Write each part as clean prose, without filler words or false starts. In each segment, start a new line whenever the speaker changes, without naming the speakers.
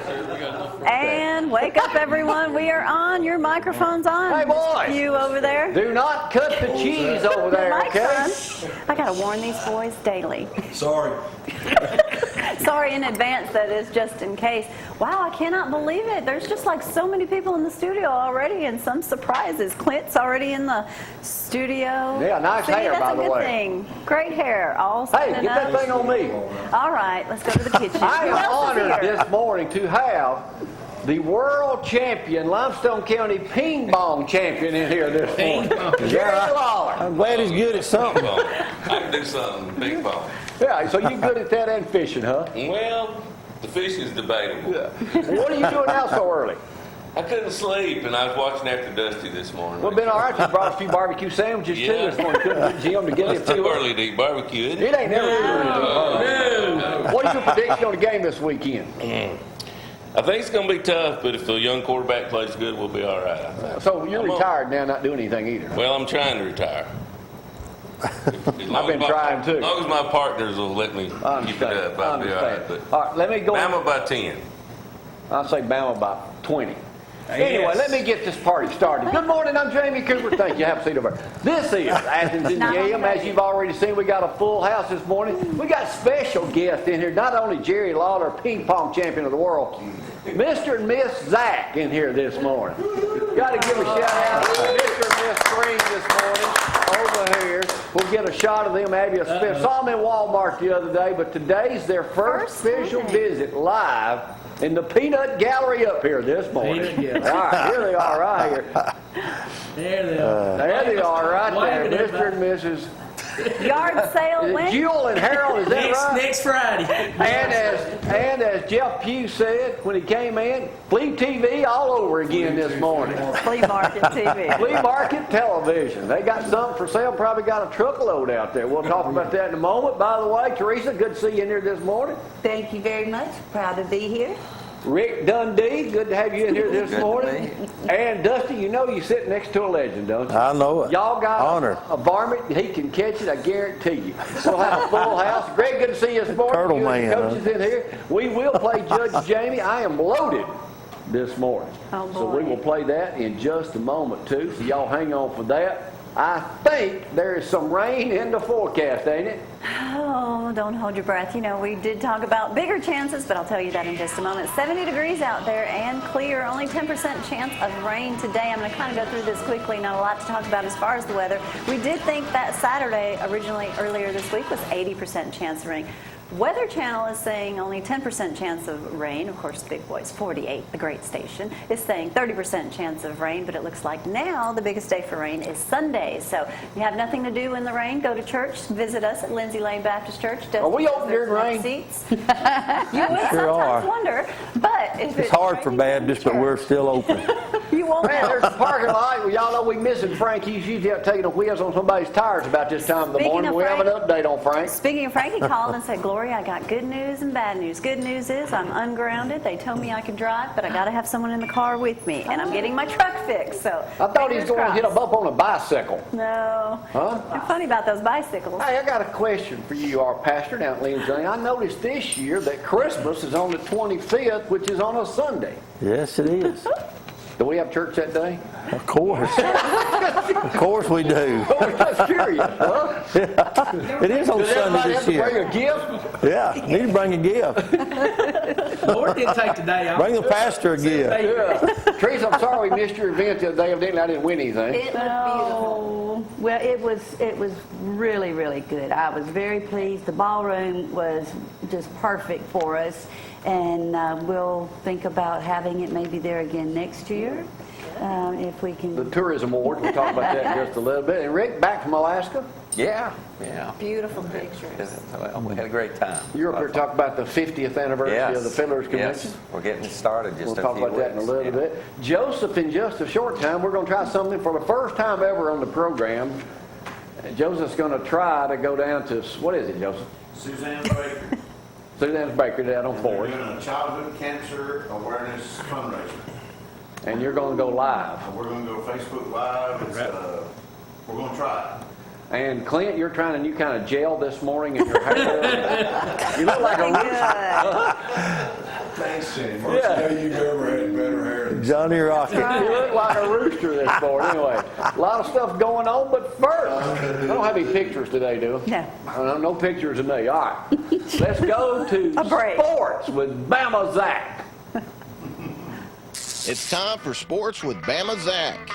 And wake up, everyone. We are on. Your microphone's on.
Hey, boys.
You over there.
Do not cut the cheese over there, okay?
I got to warn these boys daily.
Sorry.
Sorry in advance, that is, just in case. Wow, I cannot believe it. There's just like so many people in the studio already and some surprises. Clint's already in the studio.
Yeah, nice hair, by the way.
That's a good thing. Great hair. All
Hey,
standing
get that
up.
thing on me.
All right, let's go to the kitchen.
I
Who
am
else is
honored
here?
this morning to have the world champion, Limestone County ping pong champion in here this morning. Jerrry Lawler.
I'm glad he's good at something.
I can do something big ball.
Yeah, so you're good at that and fishing, huh?
Well, the fishing's debatable.
Yeah. What are you doing now so early?
I couldn't sleep, and I was watching after Dusty this morning.
Well, been all right. You brought a few barbecue sandwiches too this morning. Couldn't get Jim to get
It's
it
too
to us.
early to eat barbecue, isn't it?
It ain't never too early to eat barbecue. What is your prediction on the game this weekend?
I think it's going to be tough, but if the young quarterback plays good, we'll be all right, I think.
So you're retired now, not doing anything either.
Well, I'm trying to retire.
I've been trying too.
As long as my partners will let me
I
keep it up, I'll be all right. But
All right, let me go.
Bama by 10.
I'll say Bama about 20. Anyway, let me get this party started. Good morning, I'm Jamie Cooper. Thank you. Have a seat over there. This is Athens in the AM. As you've already seen, we got a full house this morning. We got special guests in here. Not only Jerrry Lawler, ping pong champion of the world, Mr. and Miss Zack in here this morning. Got to give a shout out to Mr. and Miss Green this morning over here. We'll get a shot of them. Maybe a spin. Saw them in Walmart the other day, but today's their first official visit live in the Peanut Gallery up here this morning. All right, here they are right here.
There they are.
There they are right there, Mr. and Mrs.
Yard sale win.
Jewel and Harold, is that right?
Next Friday.
And as Jeff Pugh said when he came in, Flea TV all over again this morning.
Flea Market TV.
Flea Market Television. They got something for sale, probably got a truckload out there. We'll talk about that in a moment. By the way, Teresa, good to see you in here this morning.
Thank you very much. Proud to be here.
Rick Dundee, good to have you in here this morning. And Dusty, you know you sit next to a legend, don't you?
I know it.
Y'all got
Honor.
a varmint, he can catch it, I guarantee you. We'll have a full house. Greg, good to see you this morning.
Turtle
You and the
man,
coaches in here. We will play Judge Jamie. I am loaded this morning.
Oh,
So we
boy.
will play that in just a moment, too. So y'all hang on for that. I think there is some rain in the forecast, ain't it?
Oh, don't hold your breath. You know, we did talk about bigger chances, but I'll tell you that in just a moment. 70 degrees out there and clear. Only 10% chance of rain today. I'm going to kind of go through this quickly. Not a lot to talk about as far as the weather. We did think that Saturday, earlier this week, was 80% chance of rain. Weather Channel is saying only 10% chance of rain. Of course, Big Boys 48, the great station, is saying 30% chance of rain, but it looks like now the biggest day for rain is Sunday. So if you have nothing to do in the rain, go to church, visit us at Lindsay Lane Baptist Church.
Are we open during rain?
Seats. You would
Sure are.
sometimes wonder, but if
It's hard for Baptists, but we're still open.
You won't
Man,
know.
there's a parking lot. Well, y'all know we missing Frank. He's usually out taking the wheels on somebody's tires about this time of the
Speaking
morning.
of
We have an
Frank-
update on Frank.
Speaking of Frank, he called and said, Gloria, I got good news and bad news. Good news is I'm ungrounded. They told me I could drive, but I got to have someone in the car with me. And I'm getting my truck fixed, so
I thought he was going to hit a bump on a bicycle.
No.
Huh?
They're funny about those bicycles.
Hey, I got a question for you, our pastor down at Lindsay Lane. I noticed this year that Christmas is on the 25th, which is on a Sunday.
Yes, it is.
Do we have church that day?
Of course. Of course we do.
Oh, we're just curious, huh?
It is on
Does
Sunday
everybody have
this
to bring
year.
a gift?
Yeah, you need to bring a gift.
Lord didn't take today off.
Bring the pastor a gift.
Yeah. Teresa, I'm sorry we missed your event the other day. Evidently, I didn't win anything.
It was beautiful. Well, it was really, really good. I was very pleased. The ballroom was just perfect for us, and we'll think about having it maybe there again next year if we can.
The Tourism Award, we'll talk about that in just a little bit. And Rick, back from Alaska?
Yeah.
Beautiful pictures.
Well, we had a great time.
You're up here to talk about the 50th anniversary of the Fiddlers Convention.
Yes, we're getting started just
We'll
a
talk
few
about that in a
weeks.
little bit. Joseph, in just a short time, we're going to try something for the first time ever on the program. Joseph's going to try to go down to, what is it, Joseph?
Suzanne's Bakery.
Suzanne's Bakery down on
They're
Forest.
doing a childhood cancer awareness fundraiser.
And you're going to go live.
We're going to go Facebook Live. We're going to try it.
And Clint, you're trying a new kind of gel this morning in your hair. You look like a rooster.
Thanks, Jenny. First day you've ever had better hair than
Johnny Rocket.
You look like a rooster this morning. Anyway, a lot of stuff going on, but first, I don't have any pictures today, do I?
No.
No pictures of me. All right. Let's go to
A break.
sports with Bama Zack.
It's time for Sports with Bama Zack.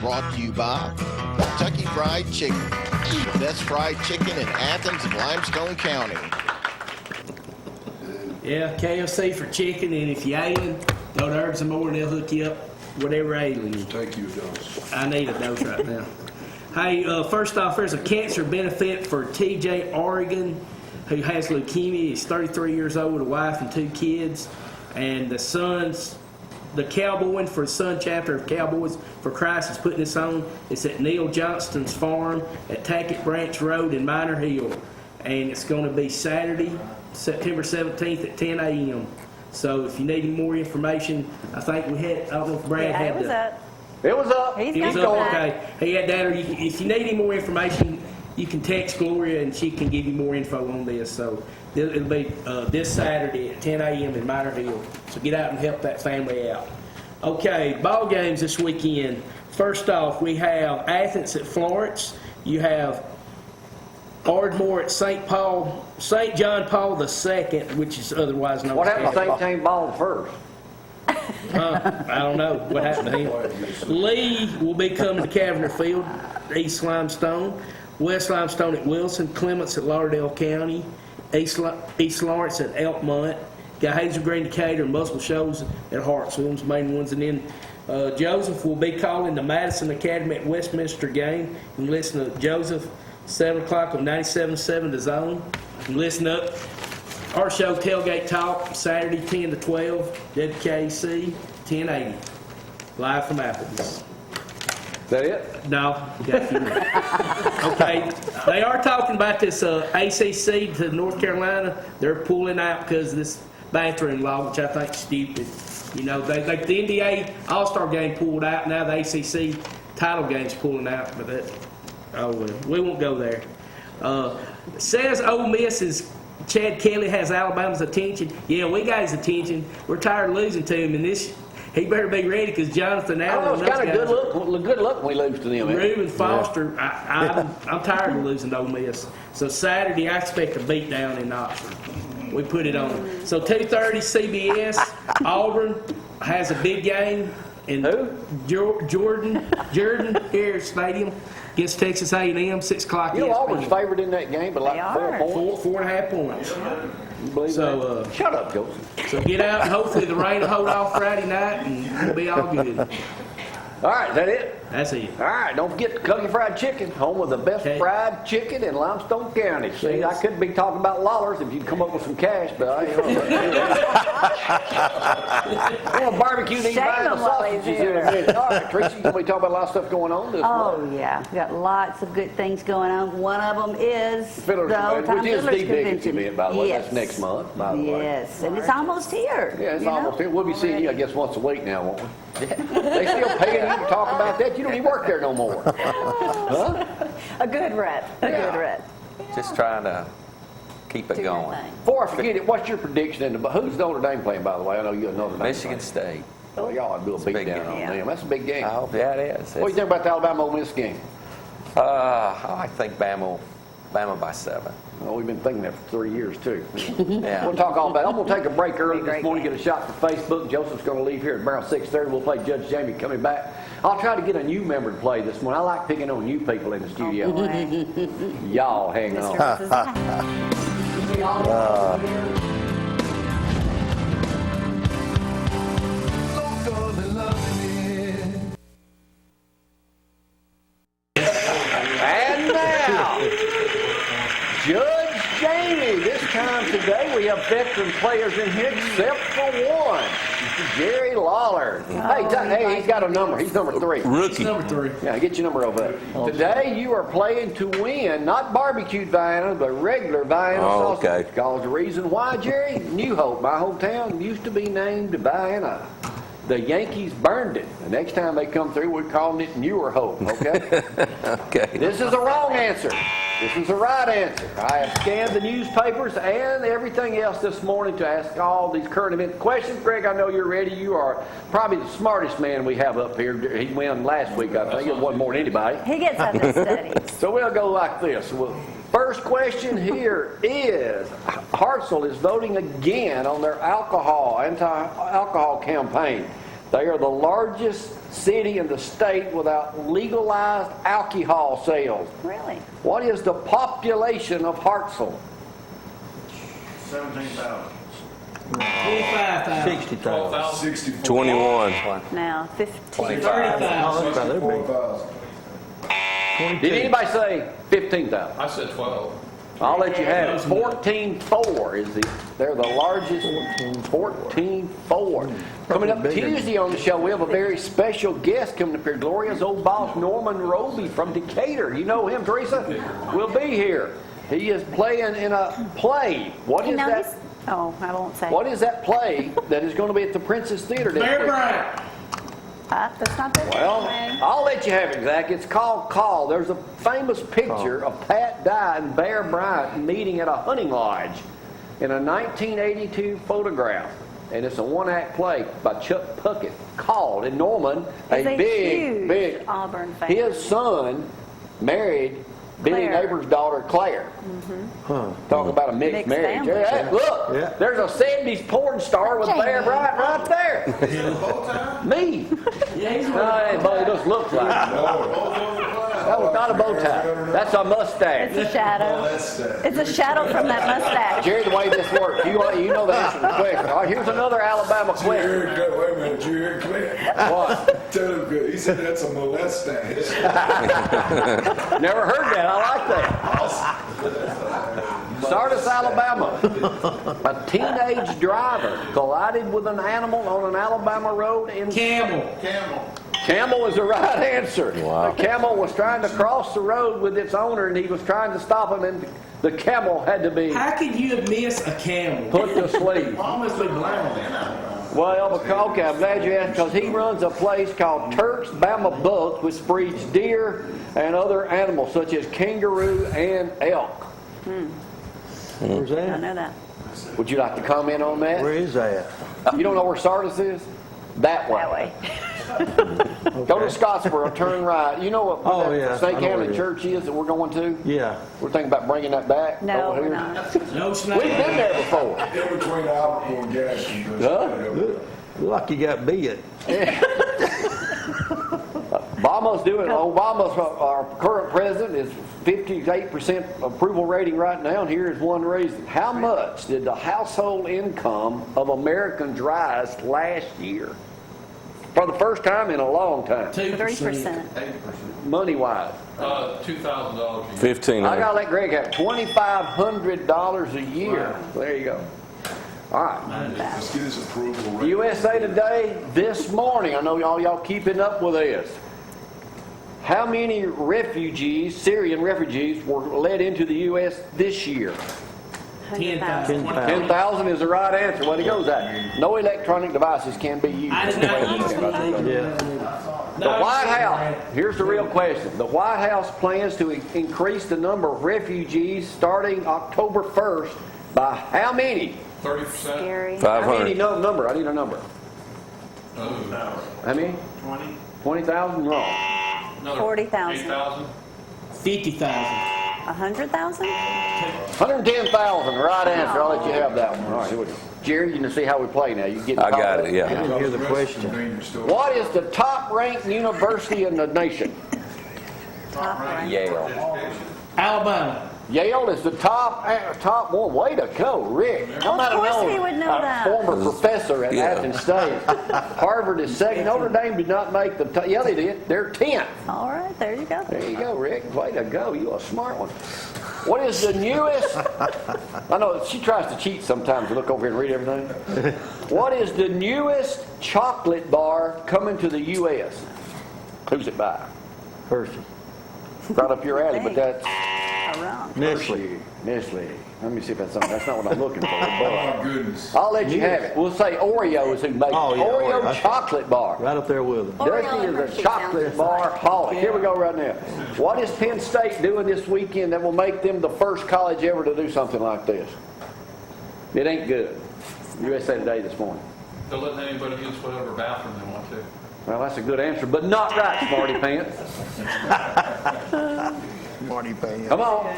Brought to you by Kentucky Fried Chicken. The best fried chicken in Athens and Limestone County.
Yeah, KFC for chicken, and if you're ailing, go to Herbs and More and they'll hook you up whatever ailing you.
take you a dose.
I need a dose right now. Hey, first off, there's a cancer benefit for TJ Oregon, who has leukemia. He's 33 years old, a wife and 2 kids. And the cowboy for the Sun chapter of Cowboys for Christ is putting this on. It's at Neil Johnston's farm at Tackett Branch Road in Minor Hill. And it's going to be Saturday, September 17th at 10 a.m. So if you need any more information, I think we had, I don't know if Brad
Yeah,
had
it was
the...
up.
It was up.
He's
He was
got
up,
that.
okay. He had that, or if you need any more information, you can text Gloria and she can give you more info on this. So it'll be this Saturday at 10 a.m. in Minor Hill. So get out and help that family out. Okay, ball games this weekend. First off, we have Athens at Florence. You have Ardmore at St. John Paul II, which is otherwise known
What
as
happened to
Catholic.
St. James Ball first?
I don't know what happened to him. Lee will be coming to Cavender Field, East Limestone. West Limestone at Wilson. Clements at Lauderdale County. East Lawrence at Elkmont. Got Hazel Green, Decatur, and Muscle Shoals at Hartsville, the main ones. And then Joseph will be calling the Madison Academy at Westminster game. You can listen to Joseph 7 o'clock on 97.7 The Zone. You can listen up. Our show, Tailgate Talk, Saturday 10 to 12, WKC 1080, live from Applebee's.
Is that it?
No, got a few more. Okay, they are talking about this ACC to North Carolina. They're pulling out because of this bathroom law, which I think is stupid. You know, the NBA All-Star game pulled out. Now the ACC title game's pulling out. But that, oh well, we won't go there. Says Ole Miss is. Chad Kelly has Alabama's attention. Yeah, we got his attention. We're tired of losing to him, and he better be ready because Jonathan Allen.
Oh, it's kind of good luck when we lose to them.
Reuben Foster. I'm tired of losing to Ole Miss. So Saturday, I expect a beatdown in Oxford. We put it on. So 2:30 CBS. Auburn has a big game in Jordan Hare Stadium against Texas A&M. 6 o'clock.
You know, Auburn's favored in that game, but like
They
4
are.
points.
4.5 points.
You believe
So,
that? Shut up, Joseph.
So get out and hopefully the rain will hold off Friday night and we'll be all good.
All right, is that it?
That's it.
All right, don't forget Kentucky Fried Chicken, home of the best
Okay.
fried chicken in Limestone County. See, I could be talking about Lawler's if you'd come up with some cash, but I ain't going to barbecue these
Shame
buying the
him while he's
sausages in
here.
a minute. All right, Teresa, you're going to be talking about a lot of stuff going on this month.
Oh, yeah. We got lots of good things going on. One of them is
Fiddler's
the Old Time
Convention, which is
Fiddler's
the biggest
Convention.
event, by the way.
Yes.
That's next month, by the way.
Yes, and it's almost here.
Yeah, it's
you know?
almost here. We'll be seeing you, I guess, once a week now, won't we? They still paying you to talk about that? You don't even work there no more. Huh?
A good rep. A
Yeah.
good rep.
Just trying to keep it
Do your
going.
thing.
Before I forget it, what's your prediction? Who's Notre Dame playing, by the way? I know you're a Notre Dame
Michigan
fan.
State.
Oh, y'all do a
big
beat down
game.
on
Yeah.
them. That's a big game.
I hope that is.
What do you think about the Alabama Ole Miss game?
I think Bama by 7.
Well, we've been thinking that for 3 years, too.
Yeah.
We'll talk all about it. I'm going to take a break early this
Great
morning,
game.
get a shot for Facebook. Joseph's going to leave here at around 6:30. We'll play Judge Jamie coming back. I'll try to get a new member to play this morning. I like picking on new people in the studio.
Boy.
Y'all hang on.
Mr. Mrs. Zack.
And now, Judge Jamie. This time today we have veteran players in here except for one, Jerry Lawler. Hey, he's got a number. He's number 3.
It's number 3.
Yeah, get your number over there. Today you are playing to win, not barbecued Vienna, but regular Vienna
Oh,
sausage.
okay.
Because the reason why, Jerry, New Hope, my hometown, used to be named Vienna. The Yankees burned it. The next time they come through, we're calling it Newer Hope, okay?
Okay.
This is the wrong answer. This is the right answer. I have scanned the newspapers and everything else this morning to ask all these current event questions. Greg, I know you're ready. You are probably the smartest man we have up here. He won last week, I think. It wasn't more than anybody.
He gets up and studies.
So we'll go like this. First question here is, Hartselle is voting again on their anti-alcohol campaign. They are the largest city in the state without legalized alcohol sales.
Really?
What is the population of Hartselle?
17,000.
25,000.
60,000.
64.
21.
Now, 15.
30,000.
They're big.
4,000.
Did anybody say 15,000?
I said 12.
I'll let you have it. 14.4 is they're the largest. 14.4. Coming up Tuesday on the show, we have a very special guest coming up here. Gloria's old boss, Norman Roby from Decatur. You know him, Teresa? Will be here. He is playing in a play. What is that?
Oh, I won't say.
What is that play that is going to be at the Princess Theater this
Bear
week?
Bryant.
That's not the
Well, I'll let you have it, Zack. It's called Call. There's a famous picture of Pat Dye and Bear Bryant meeting at a hunting lodge in a 1982 photograph. And it's a one-act play by Chuck Puckett called. And Norman,
He's a
big,
huge Auburn fan.
his son married Billy
Claire.
Neighbor's daughter, Claire. Talk about a mixed marriage.
family.
Hey, look,
Yeah.
there's a 70s porn star with Bear Bryant right there. Me.
Yeah, he's
No, anybody just looks like it. That was not a bow tie. That's a mustache.
It's a shadow. It's a shadow from that mustache.
Jerry, the way this works, you know the answer to the question. All right, here's another Alabama question.
Wait a minute, you hear Clint?
What?
Tell him good. He said that's a mustache.
Never heard that. I like that. Sardis, Alabama. A teenage driver collided with an animal on an Alabama road in
Camel.
Camel is the right answer.
Wow.
The camel was trying to cross the road with its owner, and he was trying to stop him, and the camel had to be
How could you have missed a camel?
put to sleep.
Almost be blind.
Well, okay, I'm glad you asked, because he runs a place called Turk's Bama Buck, which breeds deer and other animals, such as kangaroo and elk.
Where's
I
that?
know that.
Would you like to comment on that?
Where is that?
You don't know where Sardis is? That way.
That way.
Go to Scottsboro, turn right. You know what
Oh,
that
yeah,
St.
I know where
Hamlin
it is.
Church is that we're going to?
Yeah.
We're thinking about bringing that back
No,
over
we're
here.
not.
No
We've
snake.
been there before.
In between Albertville and Gaston.
Huh?
Look like you got bit.
Obama's our current president is 58% approval rating right now, and here is one reason. How much did the household income of Americans rise last year? For the first time in a long time,
3%.
money-wise.
$2,000.
15.
I gotta let Greg have it. $2,500 a year. There you go. All right.
Let's get his approval rating.
USA Today this morning. I know y'all keeping up with this. How many refugees, Syrian refugees, were led into the U.S. this year?
10,000.
10,000 is the right answer. Way to go, Zack. No electronic devices can be used.
I did not use it.
The White House, here's the real question. The White House plans to increase the number of refugees starting October 1st by how many?
30%.
Scary.
How many?
500.
No number. I need a number. How many?
20.
20,000? Wrong.
40,000.
8,000.
50,000.
100,000?
110,000. Right answer. I'll let you have that one. All right, here we go. Jerry, you can see how we play now. You get
I got it,
I
yeah.
didn't hear the question.
Convenience store.
What is the top-ranked university in the nation?
Top rank.
Yale.
Alabama.
Yale is the top one. Way to go, Rick. I might have
course
known
he would know
a
that.
former professor at
Yeah.
Athens State. Harvard is second. Notre Dame did not make the top. Yeah, they did. They're 10th.
All right, there you go.
There you go, Rick. Way to go. You a smart one. What is the newest? I know she tries to cheat sometimes to look over here and read everything. What is the newest chocolate bar coming to the U.S.? Who's it by?
Hershey.
Right up your alley, but that's
Wrong.
Nestle.
Nestle. Let me see if that's something. That's not what I'm looking for.
Oh,
But
my goodness.
I'll let you have it. We'll say Oreos who make
Oh, yeah,
Oreo
Oreo.
chocolate bar.
Right up there with them.
Oreo
Dusty
and
is
Hershey
a
sounds
chocolate
just
bar
like-
holic. Here we go right now. What is Penn State doing this weekend that will make them the first college ever to do something like this? It ain't good. USA Today this morning.
They're letting anybody use whatever bathroom they want to.
Well, that's a good answer, but not right, Smarty Pants.
Marty Payne.
Come on.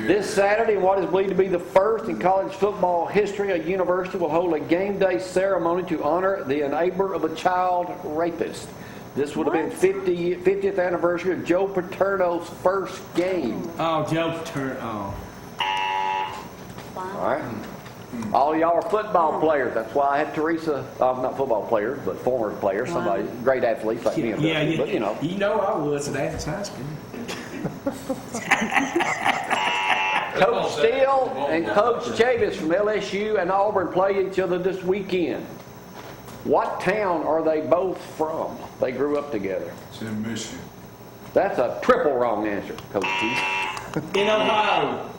This Saturday, in what is believed to be the first in college football history, a university will hold a game day ceremony to honor the enabler of a child rapist. This would have been 50th anniversary of Joe Paterno's first game.
Oh, Joe Turner. Oh.
All right. All y'all are football players. That's why I had Teresa, not football players, but former players, somebody, great athletes like me and
Yeah,
Dusty, but you know.
You know I was at Athens High School.
Coach Steele and Coach Chavis from LSU and Auburn play each other this weekend. What town are they both from? They grew up together.
It's in Michigan.
That's a triple wrong answer, Coach Keith.
In Ohio.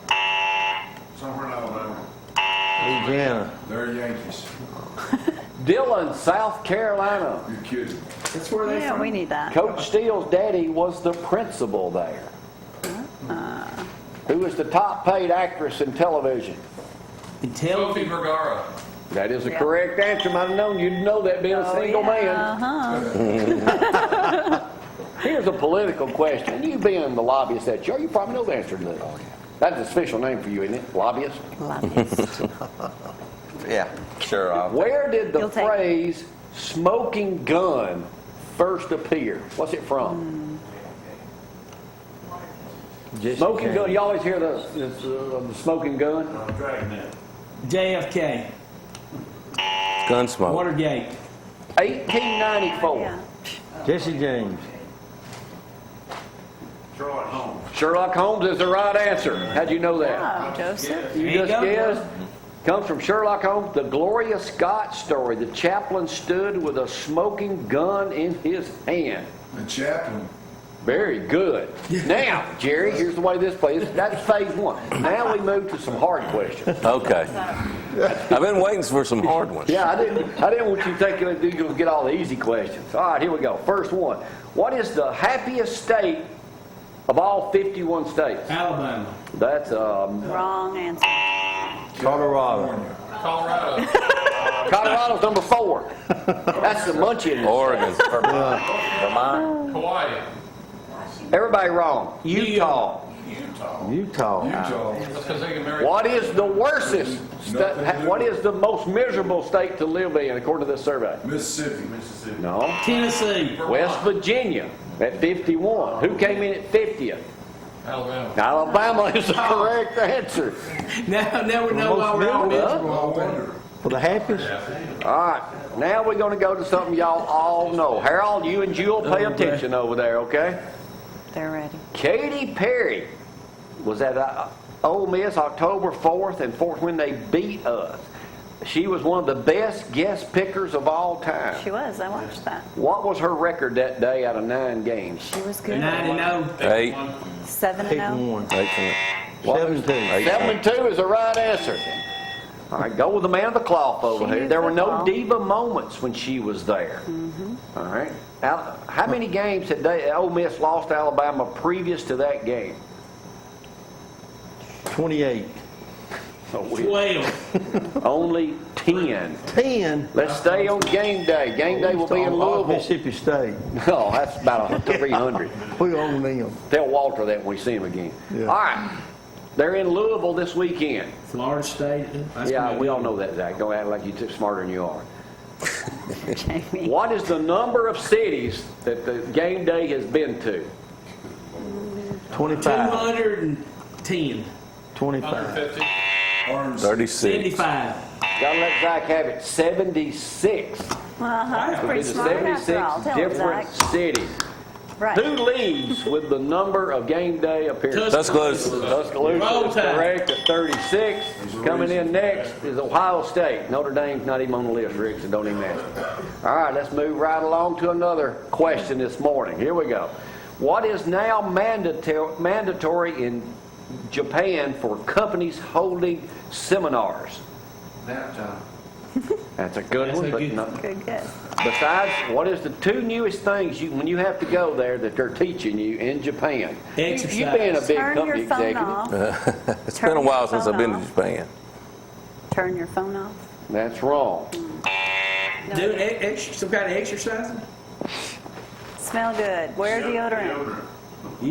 Somewhere in Alabama.
Louisiana.
They're Yankees.
Dillon, South Carolina.
You're kidding.
That's where they
Yeah,
from.
we need that.
Coach Steele's daddy was the principal there. Who is the top paid actress in television?
In
Sophie
television.
Vergara.
That is a correct answer. Might have known you'd know that being a single man.
Uh-huh.
Here's a political question. You being the lobbyist that you are, you probably know the answer to that. That's an official name for you, isn't it? Lobbyist?
Lobbyist.
Yeah, sure.
Where did the
You'll take it.
phrase smoking gun first appear? What's it from? Smoking gun. You always hear the smoking gun?
JFK.
Gunsmoke.
Watergate.
1894.
Yeah.
Jesse James.
Sherlock Holmes.
Sherlock Holmes is the right answer. How'd you know that?
Oh, Joseph.
You
There you
just
go.
guessed. Comes from Sherlock Holmes, the Gloria Scott story. The chaplain stood with a smoking gun in his hand.
The chaplain.
Very good. Now, Jerry, here's the way this plays. That's phase one. Now we move to some hard questions.
Okay. I've been waiting for some hard ones.
Yeah, I didn't want you to think you're going to get all the easy questions. All right, here we go. First one. What is the happiest state of all 51 states?
Alabama.
That's
Wrong answer.
Colorado.
Colorado.
Colorado's number 4. That's the munching.
Oregon.
Vermont.
Hawaii.
Everybody wrong. Utah.
Utah.
Utah.
That's because they can marry.
What is the worstest? What is the most miserable state to live in according to this survey?
Mississippi.
No.
Tennessee.
West Virginia at 51. Who came in at 50th?
Alabama.
Alabama is the correct answer.
Now we know why we're all miserable.
I wonder.
For the happiest?
All right. Now we're going to go to something y'all all know. Harold, you and Jewel pay attention over there, okay?
They're ready.
Katy Perry was at Ole Miss October 4th and 4th when they beat us. She was one of the best guest pickers of all time.
She was. I watched that.
What was her record that day out of 9 games?
She was good.
9-0.
8.
7-0.
8.
17.
7-2 is the right answer. All right, go with the man of the cloth over
She
here.
knew
There were no
football.
diva moments when she was there. All right. How many games had Ole Miss lost to Alabama previous to that game?
28.
12.
Only 10.
10.
Let's stay on game day. Game day will be in Louisville.
Mississippi State.
Oh, that's about 300.
We own them.
Tell Walter that when we see him again.
Yeah.
All right. They're in Louisville this weekend.
Florida State. That's
Yeah,
good.
we all know that, Zack. Don't act like you're smarter than you are.
Jamie.
What is the number of cities that the game day has been to?
25.
210.
25.
150.
36.
75.
Gotta let Zack have it. 76.
That's
It'll be
pretty
the
smart after all.
76
Tell him,
different
Zack.
cities.
Right.
Who leads with the number of game day appearances?
Tuscaloosa.
Tuscaloosa
Roll
is
Tide.
correct at 36. Coming in next is Ohio State. Notre Dame's not even on the list, Rick, so don't even ask. All right, let's move right along to another question this morning. Here we go. What is now mandatory in Japan for companies holding seminars?
Nap time.
That's a good one, but no.
Good guess.
Besides, what is the two newest things when you have to go there that they're teaching you in Japan?
Exercise.
You being a big
Turn
company
your phone
executive.
off.
It's
Turn
been a while
your
since
phone
I've been to
off.
Japan.
Turn your phone off.
That's wrong.
Do some kind of exercising?
Smell good. Wear deodorant.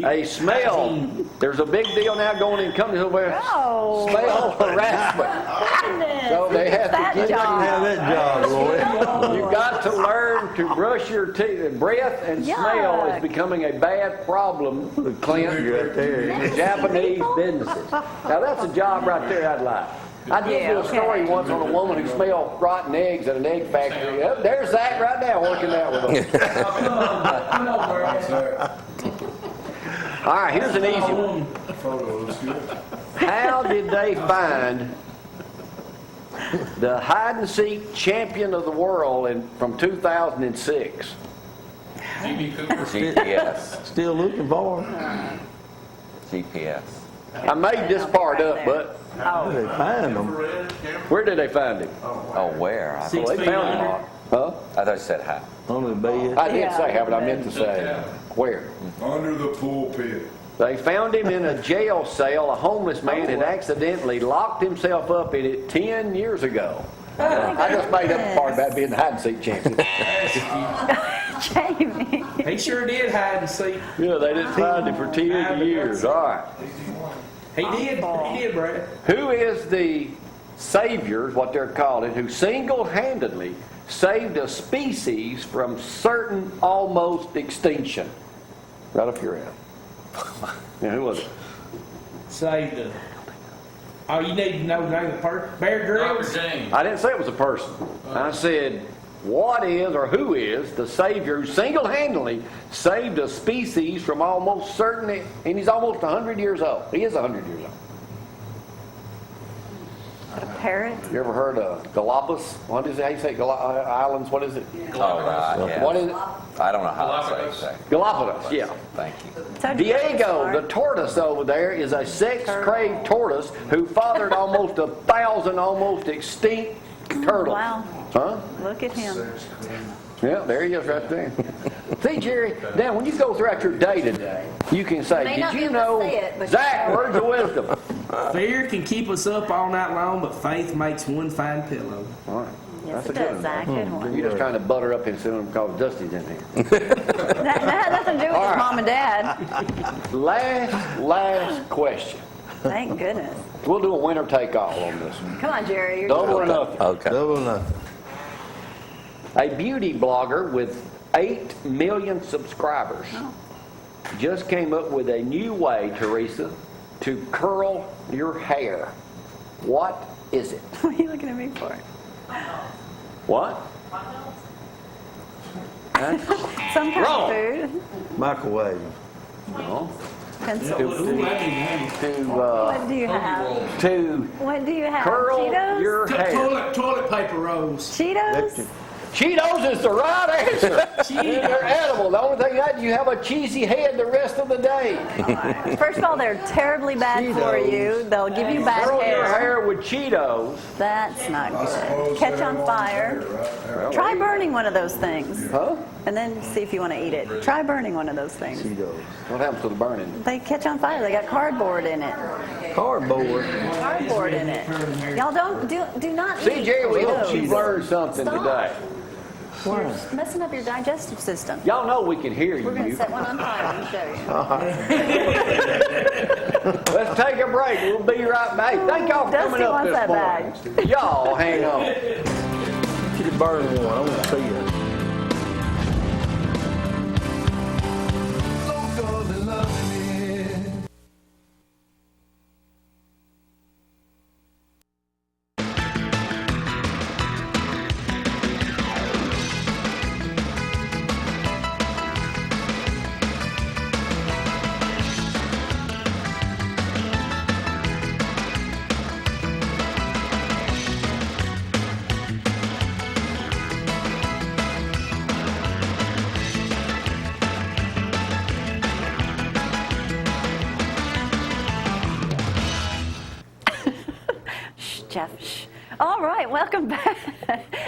A smell. There's a big deal now going in companies where
Oh.
smell harassment.
Goodness.
So they have to
That
get
job.
Have that job, Lloyd.
You've got to learn to brush your teeth. Breath and smell is
Yuck.
becoming a bad problem, Clint,
Right there.
in Japanese businesses. Now that's a job right there I'd like. I did
Yeah,
do a story
okay.
once on a woman who smelled rotten eggs at an egg factory. Yep, there's Zack right now working that with them. All right, here's an easy one.
Photo looks good.
How did they find the hide and seek champion of the world from 2006?
Jimmy Cooper.
GPS.
Still looking for them.
GPS.
I made this part up, but
Where they find them?
Infrared camera?
where did they find him?
Oh, where? I
Six
thought
They
feet
found
under.
him. Huh?
you said how.
On the bed.
I did say how, but I meant to say where.
Under the pulpit.
They found him in a jail cell. A homeless man had accidentally locked himself up in it 10 years ago. I just made up the part about being the hide and seek champion.
Jamie.
He sure did hide and seek.
Yeah, they didn't find him for 10 years. All right.
He did, Brad.
Who is the savior, what they're calling, who single-handedly saved a species from certain almost extinction? Right up your alley. Yeah, who was it?
Saved the. Oh, you need to know the name of the person? Bear Grylls?
Dr. James.
I didn't say it was a person. I said, what is or who is the savior who single-handedly saved a species from almost certain, and he's almost 100 years old. He is 100 years old.
A parrot.
You ever heard of Galapagos? What is it? How you say islands? What is it?
Oh, right, yeah.
What is it?
I don't know how to
Galapagos.
say it.
Galapagos, yeah.
Thank you.
Told you that was
Diego,
hard.
the tortoise over there, is a sex-craved tortoise who fathered almost 1,000 almost extinct turtles.
Wow.
Huh?
Look at him.
Yeah, there he is right there. See, Jerry, now when you go throughout your day today, you can say,
May
did
not be
you
able to
know,
say it, but
Zack,
you know.
words of wisdom.
Fear can keep us up all night long, but faith makes one fine pillow.
All right.
Yes,
That's
it
a good
does,
one.
Zach. Good one.
You just trying to butter up his soon because Dusty's in here.
That had nothing to do with his mom and dad.
Last question.
Thank goodness.
We'll do a winner take all on this one.
Come on, Jerry. You're
Double or
doing it.
nothing.
Okay.
Double nothing.
A beauty blogger with 8 million subscribers just came up with a new way, Teresa, to curl your hair. What is it?
What are you looking at me for?
What?
Some kind
Wrong.
of food.
Microwave.
No.
Pencil.
To
What do you have?
to
What do you have?
curl
Cheetos?
your hair.
Toilet paper rolls.
Cheetos?
Cheetos is the right answer. They're edible. The only thing that you have a cheesy head the rest of the day.
First of all, they're terribly bad for you. They'll give you bad
Curl your
hair.
hair with Cheetos.
That's not good. Catch on fire. Try burning one of those things.
Huh?
And then see if you want to eat it. Try burning one of those things.
What happens to the burning?
They catch on fire. They got cardboard in it.
Cardboard.
Cardboard in it. Y'all do not
See,
eat
Jerry, we hope
those.
you've learned something
Stop.
today.
You're messing up your digestive system.
Y'all know we can hear
We're going to
you.
set one on fire and show you.
Let's take a break. We'll be right back. Thank y'all for
Dusty
coming up
wants
this
that
morning. Y'all hang on.
Get a burn one. I want to see it.
right, welcome back.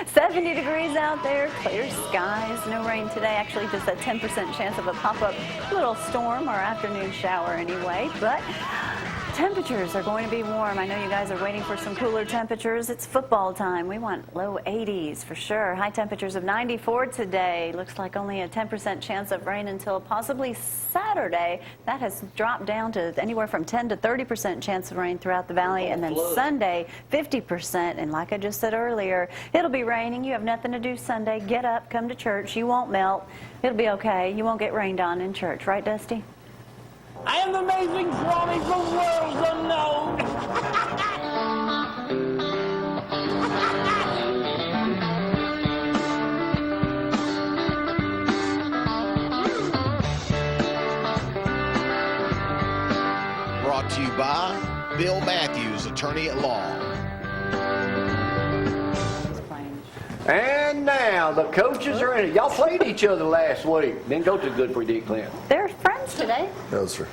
70 degrees out there, clear skies, no rain today. Actually, just a 10% chance of a pop-up little storm or afternoon shower anyway. But temperatures are going to be warm. I know you guys are waiting for some cooler temperatures. It's football time. We want low 80s for sure. High temperatures of 94 today. Looks like only a 10% chance of rain until possibly Saturday. That has dropped down to anywhere from 10 to 30% chance of rain throughout the valley. And then Sunday, 50%. And like I just said earlier, it'll be raining. You have nothing to do Sunday. Get up, come to church. You won't melt. It'll be okay. You won't get rained on in church. Right, Dusty?
I am the amazing Swami from worlds unknown.
Brought to you by Bill Matthews, attorney at law.
And now the coaches are in it. Y'all played each other last week. Then coaches good for you, D. Clint.
They're friends today.
No, sir.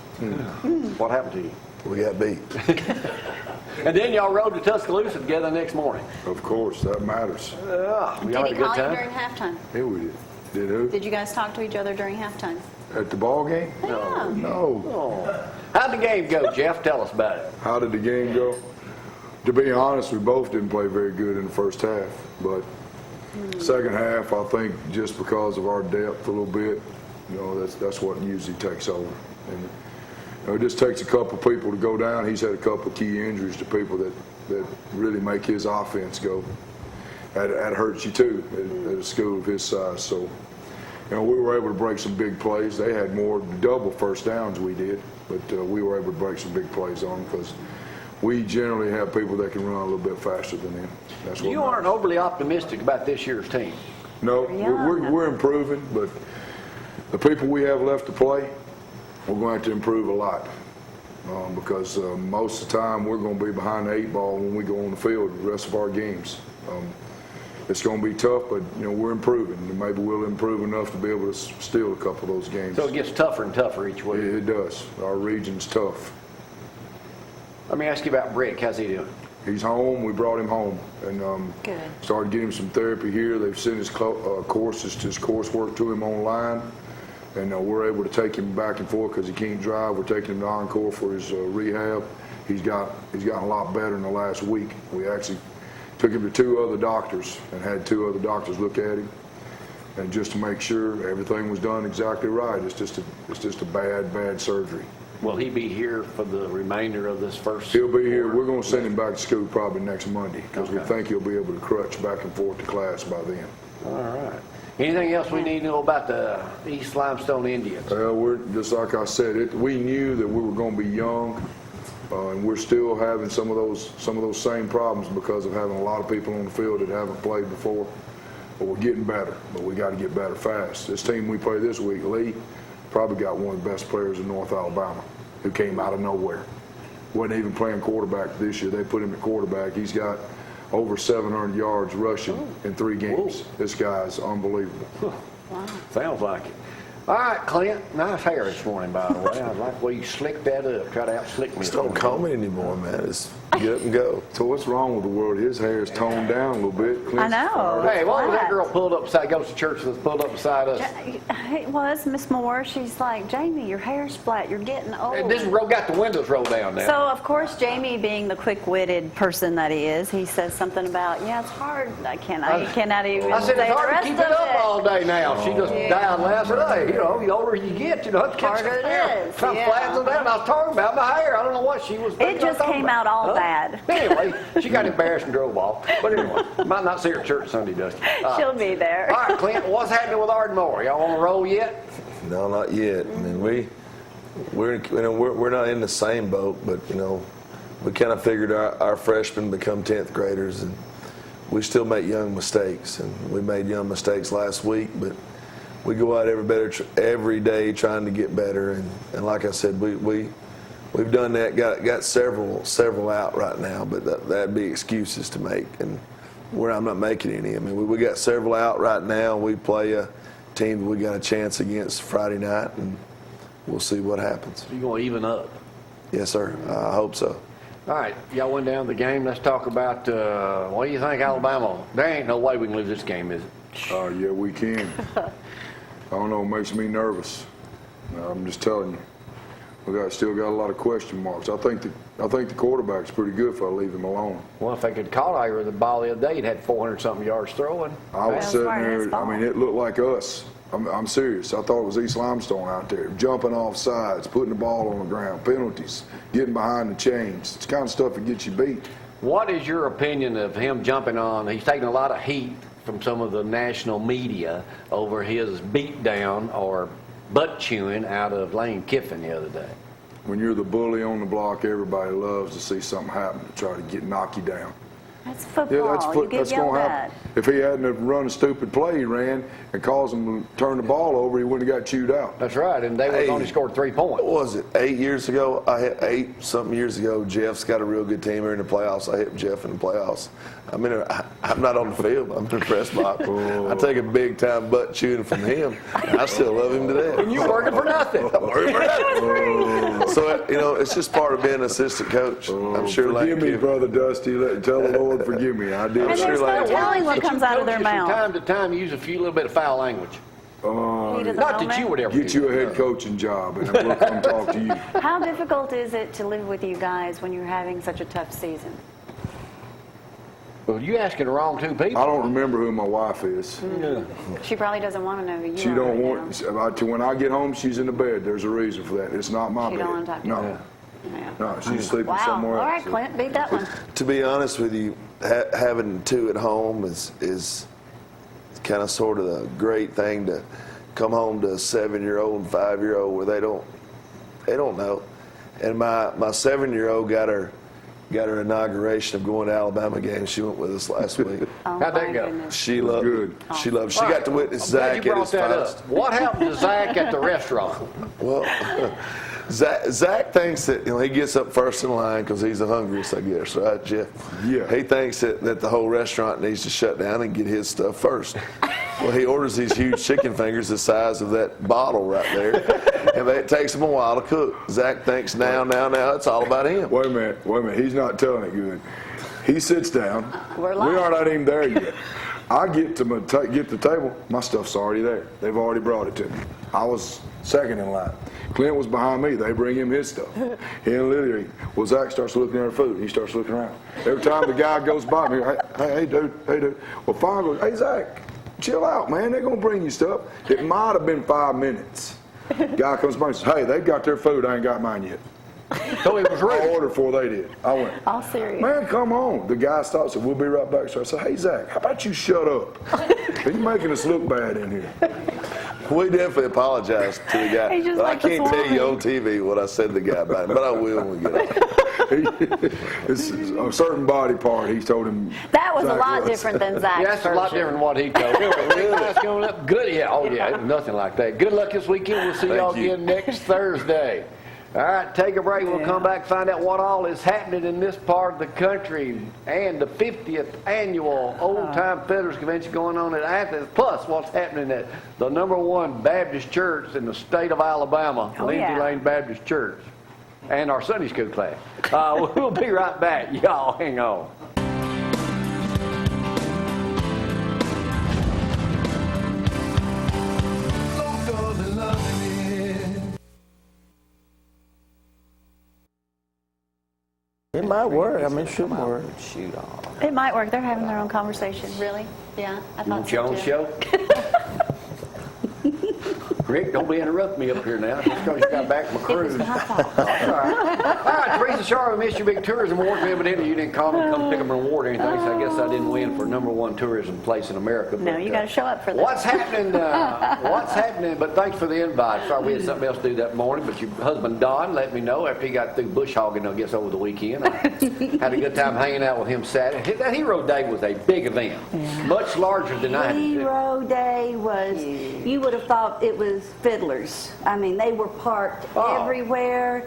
What happened to you?
We got beat.
And then y'all rode to Tuscaloosa together the next morning.
Of course, that matters.
Yeah,
Did
y'all
he
had a good
call you
time?
during halftime?
Yeah, we did. Did who?
Did you guys talk to each other during halftime?
At the ball game?
Yeah.
No.
Oh. How'd the game go, Jeff? Tell us about it.
How did the game go? To be honest, we both didn't play very good in the first half, but second half, I think just because of our depth a little bit, you know, that's what usually takes over. And you know, it just takes a couple people to go down. He's had a couple key injuries to people that really make his offense go. That hurts you too at a school of his size. So, you know, we were able to break some big plays. They had more double first downs we did, but we were able to break some big plays on them because we generally have people that can run a little bit faster than them. That's what
You aren't overly optimistic about this year's team.
No, we're improving, but the people we have left to play, we're going to have to improve a lot because most of the time we're going to be behind the 8 ball when we go on the field the rest of our games. It's going to be tough, but you know we're improving, and maybe we'll improve enough to be able to steal a couple of those games.
So it gets tougher and tougher each week.
It does. Our region's tough.
Let me ask you about Brick. How's he doing?
He's home. We brought him home and
Good.
started getting him some therapy here. They've sent his courses, his coursework to him online, and we're able to take him back and forth because he can't drive. We're taking him to Encore for his rehab. He's gotten a lot better in the last week. We actually took him to 2 other doctors and had 2 other doctors look at him, and just to make sure everything was done exactly right. It's just a bad surgery.
Will he be here for the remainder of this first?
He'll be here. We're going to send him back to school probably next Monday because we think he'll be able to crutch back and forth to class by then.
All right. Anything else we need to know about the East Limestone Indians?
Well, we're just like I said. We knew that we were going to be young, and we're still having some of those same problems because of having a lot of people on the field that haven't played before. But we're getting better. But we got to get better fast. This team we play this week, Lee, probably got one of the best players in North Alabama who came out of nowhere. Wasn't even playing quarterback this year. They put him at quarterback. He's got over 700 yards rushing in 3 games. This guy's unbelievable.
Wow.
Sounds like it. All right, Clint. Nice hair this morning, by the way. I like the way you slicked that up. Try to out-slick me.
Just don't call me anymore, man. Just get up and go.
So what's wrong with the world? His hair is toned down a little bit.
I know.
Hey, what was that girl pulled up beside, goes to church that's pulled up beside us?
It was Miss Moore. She's like, Jamie, your hair's flat. You're getting old.
And this road got the windows rolled down now.
So, of course, Jamie, being the quick-witted person that he is, he says something about, yeah, it's hard. I cannot even
I said,
say
it's
the
hard to
rest
keep
of
it up all day now. She just died last night. You know, the older you get, you know, it gets
Harder it is,
Kind of
yeah.
flattens it down. I was talking about my hair. I don't know what she was thinking.
It just came out all bad.
Anyway, she got embarrassed and drove off. But anyway, might not see her at church Sunday, Dusty.
She'll be there.
All right, Clint, what's happening with Ardmore? Y'all on the roll yet?
No, not yet. I mean, we're not in the same boat, but you know, we kind of figured our freshmen become 10th graders, and we still make young mistakes. And we made young mistakes last week, but we go out every day trying to get better. And like I said, we've done that. Got several out right now, but that'd be excuses to make, and I'm not making any. I mean, we got several out right now. We play a team that we got a chance against Friday night, and we'll see what happens.
You gonna even up?
Yes, sir. I hope so.
All right, y'all went down to the game. Let's talk about, what do you think, Alabama? There ain't no way we can lose this game, is it?
Yeah, we can. I don't know, it makes me nervous. I'm just telling you. Still got a lot of question marks. I think the quarterback's pretty good if I leave him alone.
Well, if they could caught Ira the ball the other day, he'd had 400-something yards throwing.
I was sitting there, I mean, it looked like us. I'm serious. I thought it was East Limestone out there, jumping off sides, putting the ball on the ground, penalties, getting behind the chains. It's the kind of stuff that gets you beat.
What is your opinion of him jumping on? He's taking a lot of heat from some of the national media over his beatdown or butt chewing out of Lane Kiffin the other day.
When you're the bully on the block, everybody loves to see something happen to try to knock you down.
That's football. You get
That's
yelled
going to
at.
happen. If he hadn't have run a stupid play he ran and caused him to turn the ball over, he wouldn't have got chewed out.
That's right, and they would only scored 3 points.
What was it, 8 years ago? I had 8-something years ago. Jeff's got a real good team here in the playoffs. I hit Jeff in the playoffs. I mean, I'm not on the field. I'm in the press box. I take a big-time butt chewing from him. I still love him to death.
And you're working for nothing.
I'm working for nothing. So, it's just part of being an assistant coach. I'm sure
Forgive me, Brother Dusty. Tell the Lord forgive me. I did.
And there's no telling what comes out of their
From
mouth.
time to time, use a little bit of foul language.
Heat of the
Not that
moment.
you would ever
Get
do
you a
that.
head coaching job, and we'll come talk to you.
How difficult is it to live with you guys when you're having such a tough season?
Well, you asking the wrong two people.
I don't remember who my wife is.
She probably doesn't want to know who you
She
are
don't
right
want. When I get home, she's in the bed. There's a reason for that. It's not my
She
bed.
don't wanna talk to you.
No,
now. Yeah.
no, she's sleeping
Wow.
somewhere
All
else.
right, Clint, beat that one.
To be honest with you, having 2 at home is kind of sort of a great thing to come home to a 7-year-old and 5-year-old where they don't know. And my 7-year-old got her inauguration of going to Alabama games. She went with us last week.
Oh,
How'd that
my
go?
goodness.
She loved
Good.
it. She loved it. She got to witness
I'm glad
Zack
you
at
brought
his
that
finest.
up. What happened to Zack at the restaurant?
Well, Zack thinks that he gets up first in line because he's the hungriest, I guess, right, Jeff?
Yeah.
He thinks that the whole restaurant needs to shut down and get his stuff first. Well, he orders these huge chicken fingers the size of that bottle right there, and it takes him a while to cook. Zack thinks now it's all about him.
Wait a minute. He's not telling it good. He sits down.
We're
We
live.
are not even there yet. I get to get the table. My stuff's already there. They've already brought it to me. I was second in line. Clint was behind me. They bring him his stuff. He and Lily. Well, Zack starts looking at her food. He starts looking around. Every time the guy goes by me, hey, dude. Well, finally goes, hey, Zack, chill out, man. They're going to bring you stuff. It might have been 5 minutes. Guy comes by and says, hey, they've got their food. I ain't got mine yet.
So he was
I
ready.
ordered before they did. I went,
All serious.
man, come on. The guy stops and said, we'll be right back. So I said, hey, Zack, how about you shut up? You're making us look bad in here.
We definitely apologize to the guy,
He's just
but
like
I
the
can't tell you
swine.
on TV what I said to the guy about him, but I will when we get out.
It's a certain body part. He told him.
That was a
Zack
lot
was.
different than Zack's
Yeah, that's a lot
version.
different than what he told. Really? Coming up. Good, yeah. Oh, yeah. It was nothing like that. Good luck this weekend. We'll see y'all
Thank you.
again next Thursday. All right, take a break. We'll come back, find out what all is happening in this part of the country and the 50th annual Old Time Feathers Convention going on at Athens, plus what's happening at the #1 Baptist church in the state of Alabama,
Oh,
Lindsay
yeah.
Lane Baptist Church, and our Sunday school class. We'll be right back. Y'all hang on.
It might work. I mean, it should work.
Shoot off.
It might work. They're having their own conversation. Really? Yeah, I
You want
thought
your
so
own
too.
show? Rick, don't be interrupting me up here now. Just because you got back from a
It was
cruise.
my fault.
All right, Teresa, sorry we missed your big tourism award. Evidently, you didn't call me to come pick up an award or anything, so I guess I didn't win for #1 tourism place in America.
No,
but,
you got to show up for that.
What's happening? What's happening? But thanks for the invite. Sorry we had something else to do that morning, but your husband Don let me know after he got through bush hogging, I guess, over the weekend. I had a good time hanging out with him Saturday. That Hero Day was a big event, much larger than I had.
Hero Day was, you would have thought it was fiddlers. I mean, they were parked
Oh.
everywhere.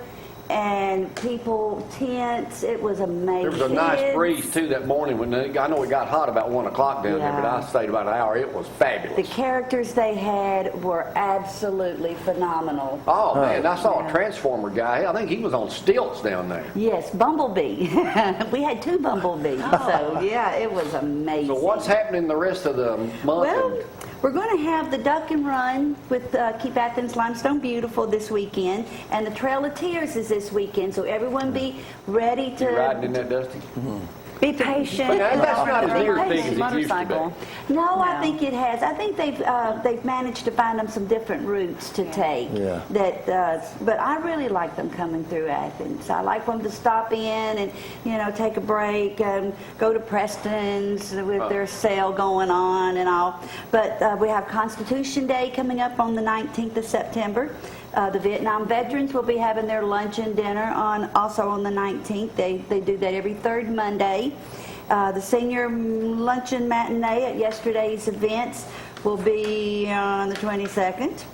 and people, tents, it was amazing.
There was a nice breeze too that morning when I know it got hot about 1 o'clock down there, but I stayed about an hour. It was fabulous.
The characters they had were absolutely phenomenal.
Oh man, I saw a Transformer guy. I think he was on stilts down there.
Yes, Bumblebee. We had 2 bumblebees, so yeah, it was amazing.
So what's happening the rest of the month?
Well, we're going to have the Duck and Run with Keep Athens Limestone Beautiful this weekend, and the Trail of Tears is this weekend, so everyone be ready to...
You riding in that, Dusty?
Be patient.
But that's not as near as big as it used to
motorcycle.
be.
No, I think it has. I think they've managed to find them some different routes to take.
Yeah.
But I really like them coming through Athens. I like them to stop in and take a break, go to Preston's with their sale going on and all. But we have Constitution Day coming up on the 19th of September. The Vietnam veterans will be having their lunch and dinner also on the 19th. They do that every third Monday. The senior luncheon matinee at yesterday's events will be on the 22nd.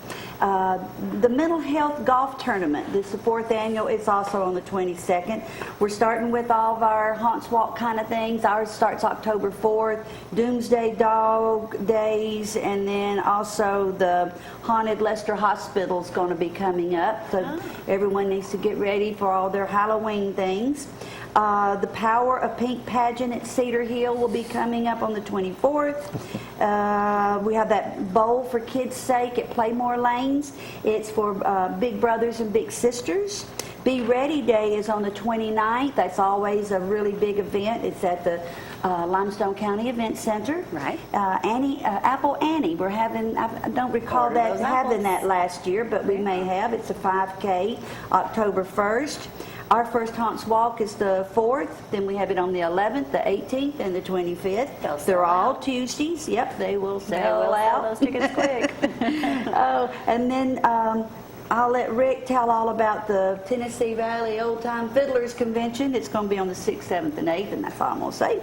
The mental health golf tournament, this is the 4th annual, it's also on the 22nd. We're starting with all of our haunts walk kind of things. Ours starts October 4th, Doomsday Dog Days, and then also the Haunted Leicester Hospital is going to be coming up. So everyone needs to get ready for all their Halloween things. The Power of Pink pageant at Cedar Hill will be coming up on the 24th. We have that Bowl for Kids' Sake at Playmore Lanes. It's for big brothers and big sisters. Be Ready Day is on the 29th. That's always a really big event. It's at the Limestone County Event Center.
Right.
Apple Annie. We're having, I don't recall that having that last year, but we may have. It's a 5K, October 1st. Our first Haunts Walk is the 4th, then we have it on the 11th, the 18th, and the 25th. They're all Tuesdays. Yep, they will sell out.
Those tickets quick.
And then I'll let Rick tell all about the Tennessee Valley Old Time Fiddlers Convention. It's going to be on the 6th, 7th, and 8th, and that's all I'm going to say.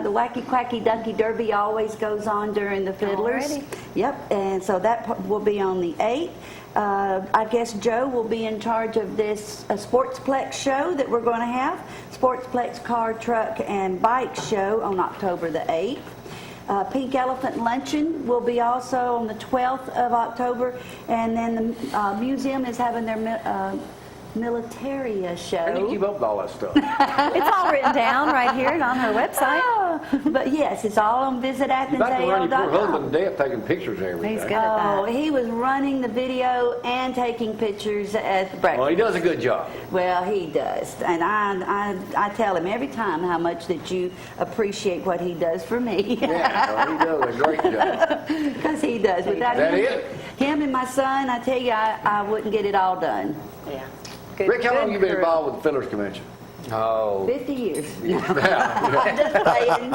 The Wacky Quacky Ducky Derby always goes on during the Fiddlers.
Already?
Yep, and so that will be on the 8th. I guess Joe will be in charge of this Sportsplex show that we're going to have. Sportsplex Car, Truck, and Bike Show on October the 8th. Pink Elephant Luncheon will be also on the 12th of October. And then the museum is having their Militaria show.
How do you keep up with all that stuff?
It's all written down right here and on her website.
But yes, it's all on visitathensal.com.
You about to run your poor husband to death taking pictures every day.
He's good at that.
Oh, he was running the video and taking pictures at the breakfast.
Well, he does a good job.
Well, he does. And I tell him every time how much that you appreciate what he does for me.
Yeah, well, he does a great job.
Because he does. Without
Is that it?
him and my son, I tell you, I wouldn't get it all done.
Yeah. Good,
Rick, how long have you been
crew.
involved with the Fiddlers Convention?
Oh,
50 years.
Yeah.
I'm just playing.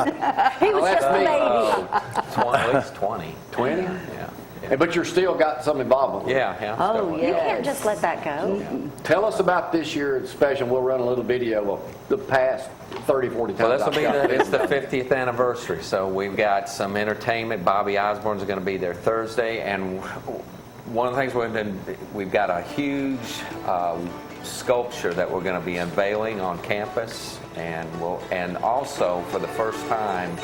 He was just a baby.
at least 20.
20?
Yeah.
But you're still got some involvement with it.
Yeah.
Oh,
still-
yeah.
You can't just let that go.
Tell us about this year's special. We'll run a little video of the past 30, 40 times.
Well, this will be
I've shot
it's the
this.
50th anniversary, so we've got some entertainment. Bobby Osborne's going to be there Thursday, and one of the things we've got a huge sculpture that we're going to be unveiling on campus, and also for the first time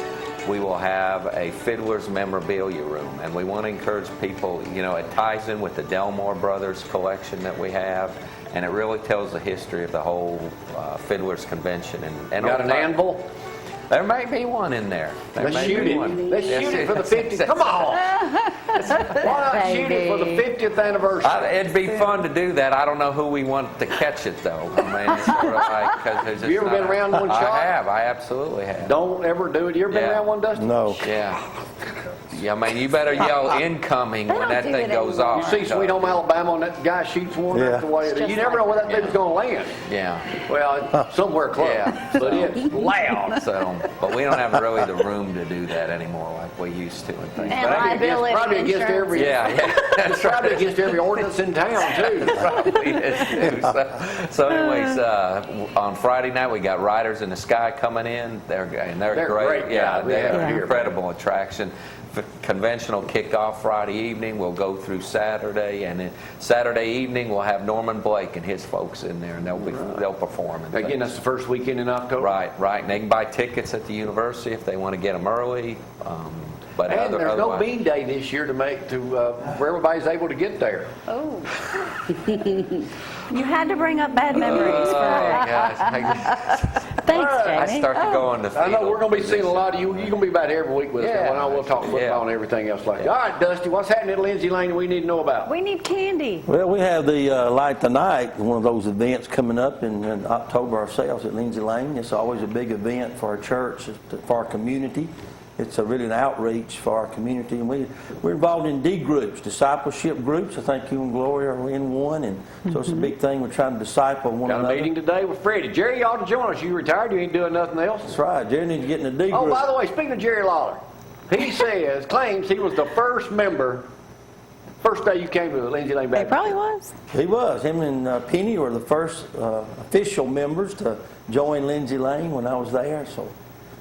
we will have a Fiddler's memorabilia room, and we want to encourage people. It ties in with the Delmore Brothers collection that we have, and it really tells the history of the whole Fiddler's Convention. And
Got an anvil?
There may be one in there.
Let's shoot it. Let's shoot it for the 50th. Come on. Why not shoot it for the 50th anniversary?
It'd be fun to do that. I don't know who we want to catch it, though. I mean, it's sort of like, 'cause there's just
You ever been around one shot?
I have. I absolutely have.
Don't ever do it. You ever been
Yeah.
around one, Dustin?
No.
Yeah. Yeah, I mean, you better yell incoming when
don't
that
do
thing
it
goes
anymore.
You
off.
see Sweet Home Alabama and that guy shoots one
Yeah.
that's the way. You never know where that thing's going to land.
Yeah.
Well, somewhere close.
Yeah.
But it's loud.
So, but we don't have really the room to do that anymore like we used to and things.
And
But
liability
probably against
insurance.
every
that's
it's probably against every ordinance in town too.
Probably is too. So anyways, on Friday night we got Riders in the Sky coming in. They're
They're
great.
great
Yeah,
guys.
they're
Yeah.
an incredible attraction. conventional kickoff Friday evening. We'll go through Saturday, and then Saturday evening we'll have Norman Blake and his folks in there, and they'll perform. And
Again, that's the first weekend in October.
Right. And they can buy tickets at the university if they want to get them early. But
And there's no
otherwise-
bean day this year where everybody's able to get there.
Oh. You had to bring up bad memories.
Oh, gosh.
Thanks, Jamie.
I start to go on the field.
I know we're going to be seeing a lot of you. You're going to be about every week with us.
Yeah.
Now. We'll talk football and everything else like that. All right, Dusty, what's happening at Lindsay Lane we need to know about?
We need candy.
Well, we have the Light the Night, one of those events coming up in October ourselves at Lindsay Lane. It's always a big event for our church, for our community. It's really an outreach for our community, and we're involved in D groups, discipleship groups. I think you and Gloria are in one, and so it's a big thing. We're trying to disciple one
Got
another.
a meeting today with Freddie. Jerry, you ought to join us. You retired. You ain't doing nothing else.
That's right. Jerry needs to get in the D group.
Oh, by the way, speaking of Jerry Lawler, he claims he was the first member, first day you came to the Lindsay Lane
It
Baptist.
probably was.
He was. Him and Penny were the first official members to join Lindsay Lane when I was there, so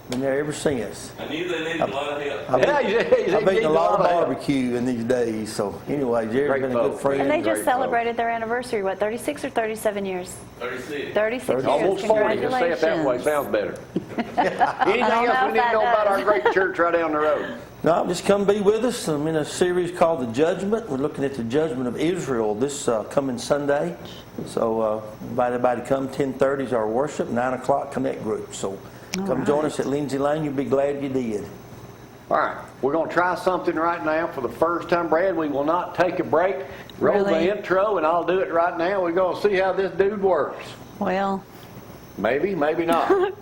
been there ever since.
I knew they needed a lot of help.
I've been to a lot of barbecue in these days, so anyway, Jerry's been a good friend.
And they just
Great
celebrated their anniversary, 36 or 37 years?
36.
36 years.
Almost 40. Let's say it that way. Sounds better. Anything else we need to know about our great church right down the road?
No, just come be with us. I'm in a series called The Judgment. We're looking at the judgment of Israel this coming Sunday. So invite everybody to come. 10:30 is our worship, 9 o'clock connect group. So come join us at Lindsay Lane. You'll be glad you did.
All right, we're going to try something right now for the first time. Brad, we will not take a break. Roll the intro, and I'll do it right now. We're going to see how this dude works.
Well,
maybe not.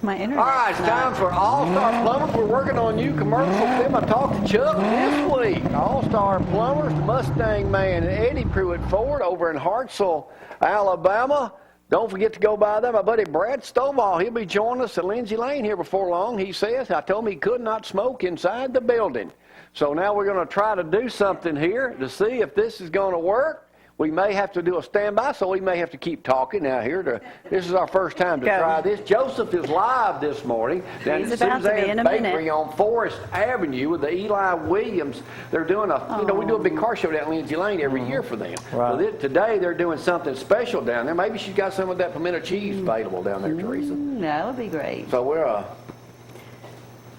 My internet.
All right, it's time for All-Star Plumbers. We're working on new commercials. Them I talked to Chuck this week. All-Star Plumbers, the Mustang Man, and Eddie Pruitt Ford over in Hartselle, Alabama. Don't forget to go by there. My buddy Brad Stovall, he'll be joining us at Lindsay Lane here before long, he says. I told him he could not smoke inside the building. So now we're going to try to do something here to see if this is going to work. We may have to do a standby, so we may have to keep talking now here. This is our first time to try this. Joseph is live this morning down at Suzanne's Bakery on Forest Avenue with the Eli Williams. They're doing we do a big car show down at Lindsay Lane every year for them.
Right.
So today they're doing something special down there. Maybe she's got some of that pimento cheese available down there, Teresa.
That would be great.
So we're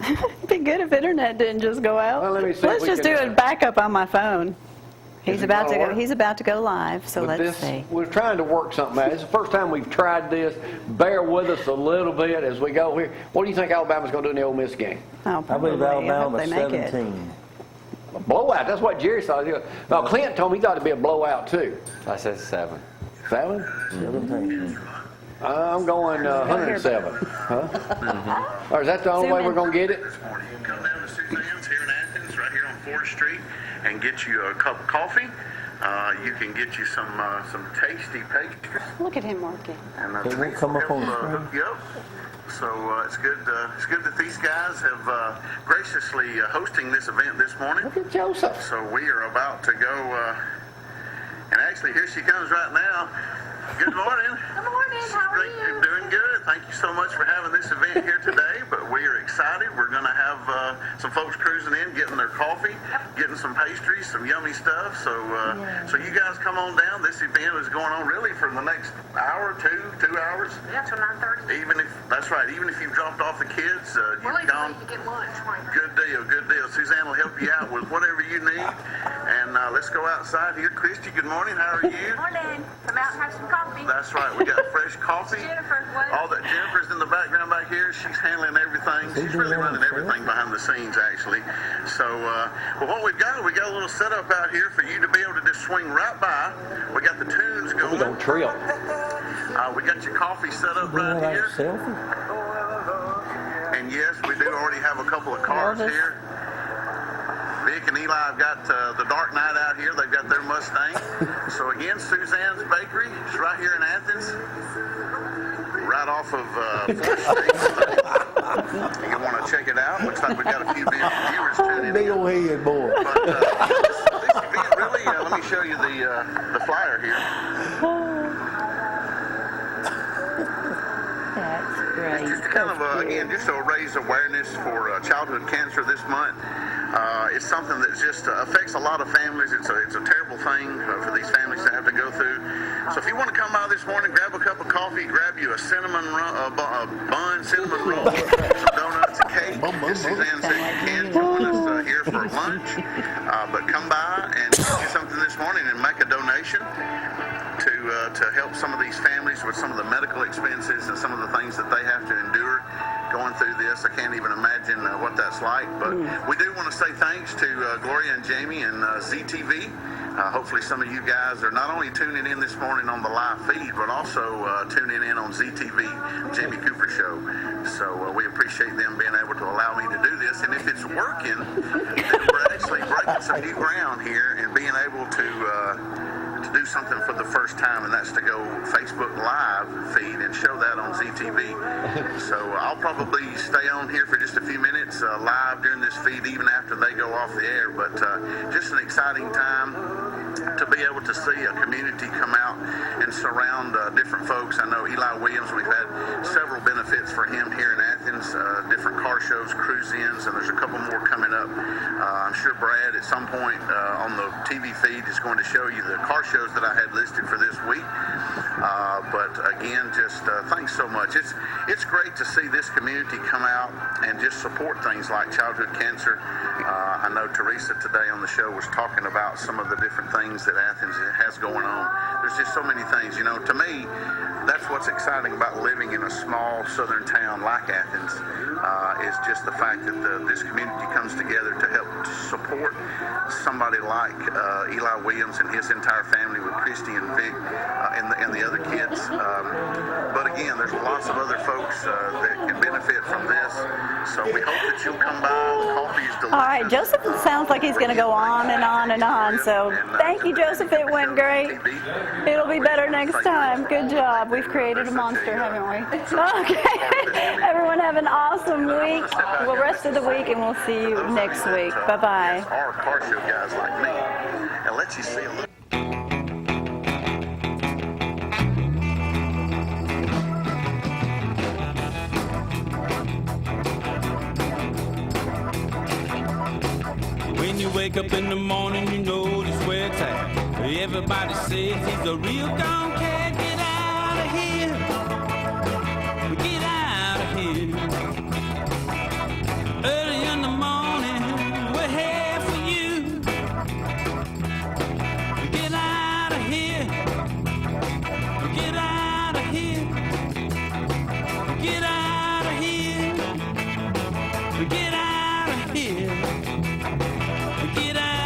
It'd be good if internet didn't just go out.
Well, let me see
Let's
if we
just
can-
do a backup on my phone.
Is
He's
it
about to
gonna
go.
work?
He's about to go live. So let's see.
We're trying to work something out. It's the first time we've tried this. Bear with us a little bit as we go here. What do you think Alabama's going to do in the Ole Miss game?
Oh,
I
probably.
believe
I hope
Alabama
they make it.
17.
A blowout. That's what Jerry saw. Now, Clint told me he thought it'd be a blowout, too.
I said 7.
7?
17.
I'm going 107. Huh? Or is that the only way we're going to get it?
Come down to Suzanne's here in Athens, right here on 4th Street, and get you a cup of coffee. You can get you some tasty pastries.
Look at him working.
And
It won't come up on the screen.
hook you up. So it's good. It's good that these guys have graciously hosting this event this morning.
Look at Joseph.
So we are about to go. And actually, here she comes right now. Good morning.
Good morning. How are you?
Doing good. Thank you so much for having this event here today. But we are excited. We're going to have some folks cruising in, getting their coffee, getting some pastries, some yummy stuff. So, so you guys come on down. This event is going on really for the next hour, 2 hours.
Yeah, till 9:30.
Even if that's right. Even if you've dropped off the kids,
We'll
you've
even
gone.
let you get lunch. Right?
Good deal, good deal. Suzanne will help you out with whatever you need. And let's go outside here. Christy, good morning. How are you?
Morning. Come out and have some coffee.
That's right. We got fresh coffee.
Jennifer, what?
All that Jennifer's in the background back here. She's handling everything. She's really running everything behind the scenes, actually. So, well, what we got a little setup out here for you to be able to just swing right by. We got the tunes going.
We don't trip.
We got your coffee set up right here.
Selfie?
And yes, we do already have a couple of cars here. Vic and Eli have got the Dark Knight out here. They've got their Mustang. So again, Suzanne's Bakery. It's right here in Athens. Right off of 4th Street. You want to check it out? Looks like we've got a few viewers tuning in.
Big old head, boy.
But this event really, let me show you the flyer here.
That's great.
Just to kind of, again, just to raise awareness for childhood cancer this month. It's something that just affects a lot of families. It's a terrible thing for these families to have to go through. So if you want to come by this morning, grab a cup of coffee, grab you a cinnamon bun, cinnamon roll, some donuts, and cake. As Suzanne said, you can join us here for lunch. But come by and do something this morning and make a donation to help some of these families with some of the medical expenses and some of the things that they have to endure going through this. I can't even imagine what that's like. But we do want to say thanks to Gloria and Jamie and ZTV. Hopefully some of you guys are not only tuning in this morning on the live feed, but also tuning in on ZTV, Jamie Cooper Show. So we appreciate them being able to allow me to do this. And if it's working, then we're actually breaking some new ground here and being able to do something for the first time, and that's to go Facebook Live feed and show that on ZTV. So I'll probably stay on here for just a few minutes live during this feed, even after they go off the air. But just an exciting time to be able to see a community come out and surround different folks. I know Eli Williams, we've had several benefits for him here in Athens, different car shows, cruise-ins, and there's a couple more coming up. I'm sure Brad at some point on the TV feed is going to show you the car shows that I had listed for this week. But again, just thanks so much. It's great to see this community come out and just support things like childhood cancer. I know Teresa today on the show was talking about some of the different things that Athens has going on. There's just so many things. You know, to me, that's what's exciting about living in a small southern town like Athens, is just the fact that this community comes together to help support somebody like Eli Williams and his entire family with Christy and Vic and the other kids. But again, there's lots of other folks that can benefit from this. So we hope that you'll come by. The coffee is delicious.
All right, Joseph sounds like he's going to go on and on and on. So thank you, Joseph. It went great. It'll be better next time. Good job. We've created a monster, haven't we? Okay. Everyone have an awesome week. Well, rest of the week, and we'll see you next week. Bye-bye.
Are car show guys like me, and let you see a little.
When you wake up in the morning, you know just where it's at. Everybody says he's a real gone cat. Get out of here. Get out of here. Early in the morning, we're here for you. Get out of here. Get out of here. Get out of here. Get out of here. Get out.